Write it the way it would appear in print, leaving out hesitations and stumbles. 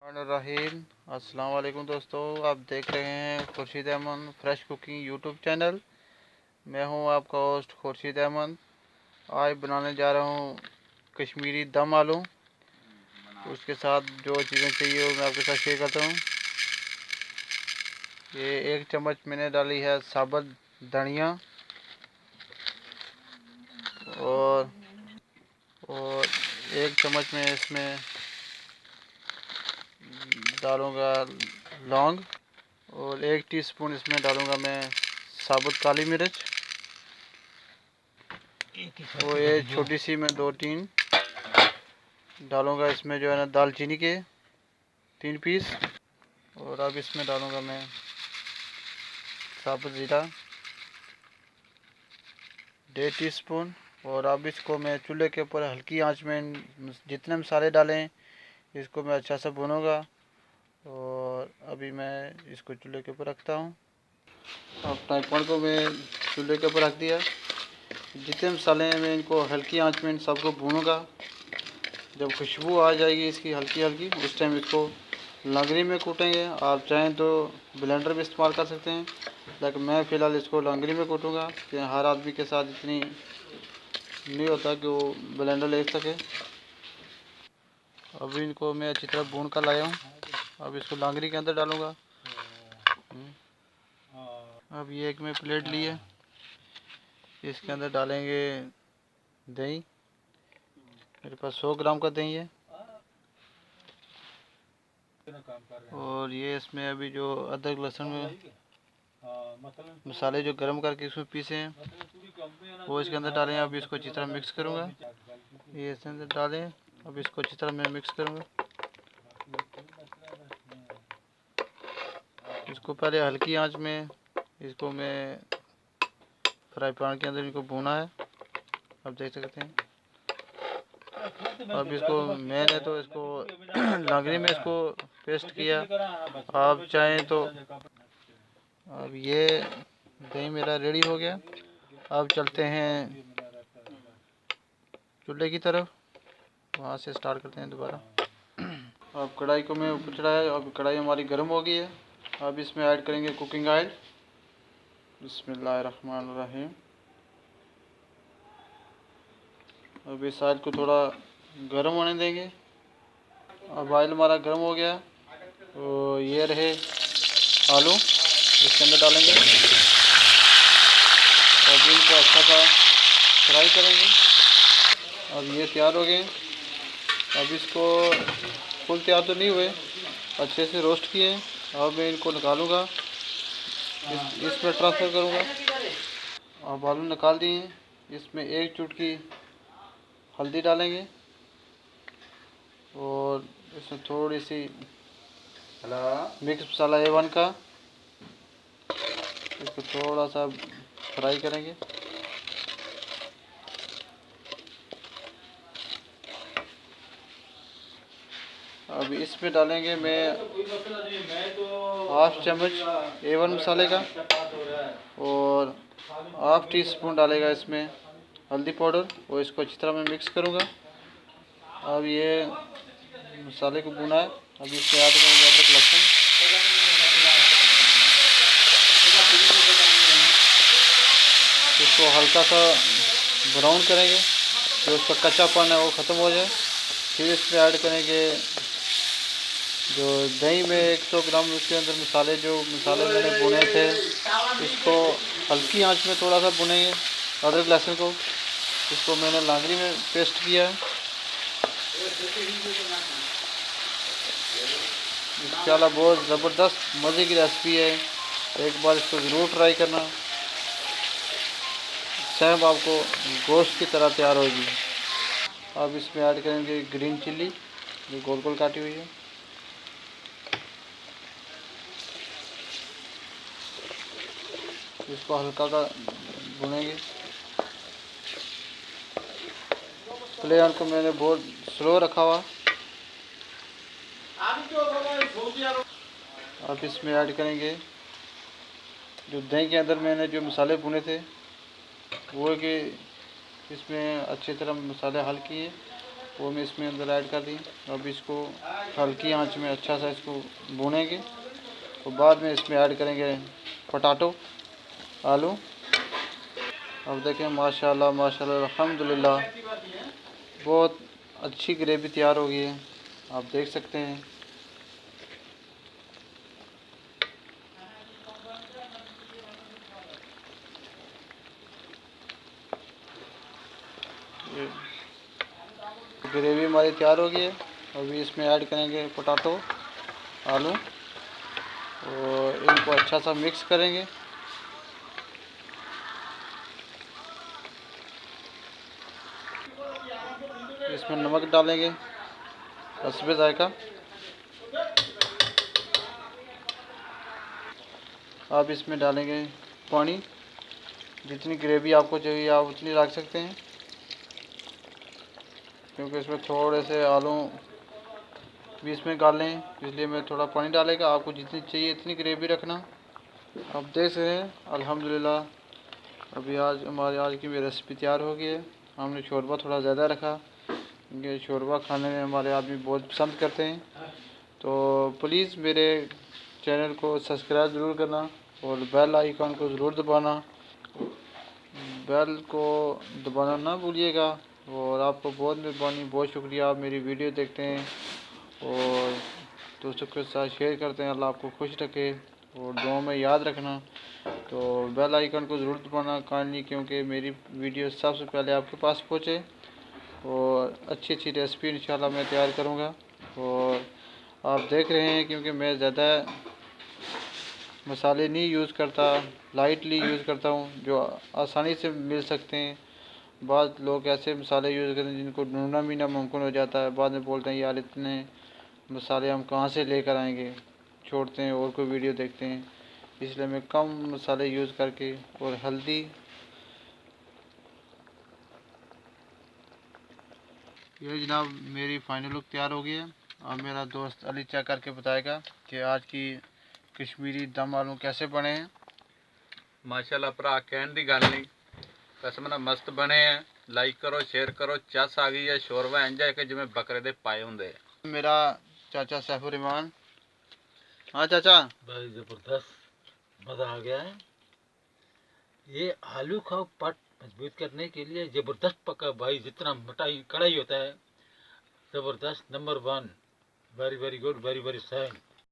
रहीम अस्सलाम वालेकुम दोस्तों, आप देख रहे हैं Khurshid Ahmad fresh cooking YouTube channel. मैं हूं आपका होस्ट खुर्शीद अहमद। आज बनाने जा रहा हूं कश्मीरी दम आलू। उसके साथ जो चीज़ें चाहिए वो मैं आपके साथ शेयर करता हूं। ये 1 चम्मच मैंने डाली है साबुत धनिया और 1 चम्मच में इसमें डालूँगा लौंग और 1 टीस्पून इसमें डालूँगा मैं साबुत काली मिर्च और ये छोटी सी मैं 2-3 डालूँगा इसमें जो है ना दालचीनी के 3 पीस। और अब इसमें डालूँगा मैं साबुत ज़ीरा 1.5 टीस्पून। और अब इसको मैं चूल्हे के ऊपर हल्की आंच में जितने मसाले डालें इसको मैं अच्छा से भूनूंगा। और अभी मैं इसको चूल्हे के ऊपर रखता हूँ। अब फ्राई पैन को मैं चूल्हे के ऊपर रख दिया। जितने मसाले हैं मैं इनको हल्की आंच में इन सबको भूनूंगा। जब खुशबू आ जाएगी इसकी हल्की हल्की, उस टाइम इसको लंगड़ी में कूटेंगे। आप चाहें तो ब्लेंडर भी इस्तेमाल कर सकते हैं, लेकिन मैं फ़िलहाल इसको लंगड़ी में कूटूँगा कि हर आदमी के साथ इतनी नहीं होता कि वो ब्लेंडर ले सके। अभी इनको मैं अच्छी तरह भून कर लाया हूँ। अब इसको लांगरी के अंदर डालूँगा। अब ये एक मैं प्लेट ली है, इसके अंदर डालेंगे दही। मेरे पास 100 ग्राम का दही है। और ये इसमें अभी जो अदरक लहसुन में मसाले जो गरम करके इसमें पीसे हैं वो इसके अंदर डालें। अब इसको अच्छी तरह मिक्स करूँगा। ये इसके अंदर डालें। अब इसको अच्छी तरह मैं मिक्स करूँगा। इसको पहले हल्की आंच में इसको मैं फ्राई पैन के अंदर इनको भूना है, आप देख सकते हैं। अब इसको मैंने तो इसको लंगड़ी में इसको पेस्ट किया, आप चाहें तो। अब ये दही मेरा रेडी हो गया। अब चलते हैं चूल्हे की तरफ, वहाँ से स्टार्ट करते हैं दोबारा। अब कढ़ाई को मैं ऊपर चढ़ाया। अब कढ़ाई हमारी गर्म हो गई है। अब इसमें ऐड करेंगे कुकिंग ऑयल। बिस्मिल्लाहिर्रहमानिर्रहीम। अब इस ऑयल को थोड़ा गर्म होने देंगे। अब ऑयल हमारा गर्म हो गया तो ये रहे आलू, इसके अंदर डालेंगे। अब इनको अच्छा सा फ्राई करेंगे। अब ये तैयार हो गए। अब इसको फुल तैयार तो नहीं हुए, अच्छे से रोस्ट किए। अब मैं इनको निकालूंगा, इसमें ट्रांसफ़र करूंगा। अब आलू निकाल दिए। इसमें 1 चुटकी हल्दी डालेंगे और इसमें थोड़ी सी मिक्स मसाला A1 का, इसको थोड़ा सा फ्राई करेंगे। अब इसमें डालेंगे मैं 1/2 चम्मच A1 मसाले का और 1/2 टीस्पून डालेगा इसमें हल्दी पाउडर और इसको अच्छी तरह मैं मिक्स करूँगा। अब ये मसाले को भुना है। अब इसमें ऐड करेंगे अदरक लहसुन। इसको हल्का सा ब्राउन करेंगे, जो उसका कच्चापन है वो ख़त्म हो जाए। फिर इसमें ऐड करेंगे जो दही में 100 ग्राम उसके अंदर मसाले मैंने भुने थे, इसको हल्की आंच में थोड़ा सा भुनेंगे। अदरक लहसुन को इसको मैंने लांगरी में पेस्ट किया है। इंशाल्लाह बहुत ज़बरदस्त मज़े की रेसिपी है, एक बार इसको ज़रूर ट्राई करना। सेम आपको गोश्त की तरह तैयार होगी। अब इसमें ऐड करेंगे ग्रीन चिल्ली जो गोल गोल काटी हुई है। इसको हल्का सा भुनेंगे। फ्लेम को मैंने बहुत स्लो रखा हुआ। अब इसमें ऐड करेंगे जो दही के अंदर मैंने जो मसाले भुने थे वो कि इसमें अच्छी तरह मसाले हल किए वो मैं इसमें अंदर ऐड कर दी। अब इसको हल्की आंच में अच्छा सा इसको भूनेंगे और बाद में इसमें ऐड करेंगे पटाटो, आलू। अब देखें माशाल्लाह माशाल्लाह अल्हम्दुलिल्लाह बहुत अच्छी ग्रेवी तैयार हो गई है, आप देख सकते हैं। ये ग्रेवी हमारी तैयार हो गई है। अभी इसमें ऐड करेंगे पोटैटो, आलू और इनको अच्छा सा मिक्स करेंगे। इसमें नमक डालेंगे हस्बे जायका। आप इसमें डालेंगे पानी, जितनी ग्रेवी आपको चाहिए आप उतनी रख सकते हैं, क्योंकि इसमें थोड़े से आलू भी इसमें डालने हैं, इसलिए मैं थोड़ा पानी डालेगा। आपको जितनी चाहिए इतनी ग्रेवी रखना। आप देख सकते हैं अल्हम्दुलिल्लाह अभी आज की मेरी रेसिपी तैयार हो गई है। हमने शोरबा थोड़ा ज़्यादा रखा, क्योंकि शोरबा खाने में हमारे आदमी बहुत पसंद करते हैं। तो प्लीज़ मेरे चैनल को सब्सक्राइब ज़रूर करना और बेल आइकन को ज़रूर दबाना, बेल को दबाना ना भूलिएगा। और आपको बहुत मेहरबानी, बहुत शुक्रिया, आप मेरी वीडियो देखते हैं और दोस्तों के साथ शेयर करते हैं। अल्लाह आपको खुश रखे और दुआ में याद रखना। तो बेल आइकन को ज़रूर दबाना काइंडली, क्योंकि मेरी वीडियो सबसे पहले आपके पास पहुँचे और अच्छी अच्छी रेसिपी इंशाल्लाह मैं तैयार करूँगा। और आप देख रहे हैं क्योंकि मैं ज़्यादा मसाले नहीं यूज़ करता, लाइटली यूज़ करता हूँ जो आसानी से मिल सकते हैं। बाद लोग ऐसे मसाले यूज़ करते हैं जिनको ढूंढना भी नामुमकिन हो जाता है, बाद में बोलते हैं यार इतने मसाले हम कहाँ से लेकर आएंगे, छोड़ते हैं और कोई वीडियो देखते हैं। इसलिए मैं कम मसाले यूज़ करके और हल्दी, ये जनाब मेरी फाइनल लुक तैयार हो गई है। अब मेरा दोस्त अली चेक करके बताएगा कि आज की कश्मीरी दम आलू कैसे बने हैं। माशाल्लाह भरा कहने की गल नहीं, कसम ना मस्त बने हैं। लाइक करो, शेयर करो। चस आ गई है, शोरबा इंज है कि जिवें बकरे दे पाए होंगे। मेरा चाचा सैफुर रहमान। हाँ चाचा। भाई ज़बरदस्त मज़ा आ गया है। ये आलू खाओ पट मजबूत करने के लिए ज़बरदस्त पका भाई, जितना मोटाई कढ़ाई होता है ज़बरदस्त, number one, very very good, very very sign.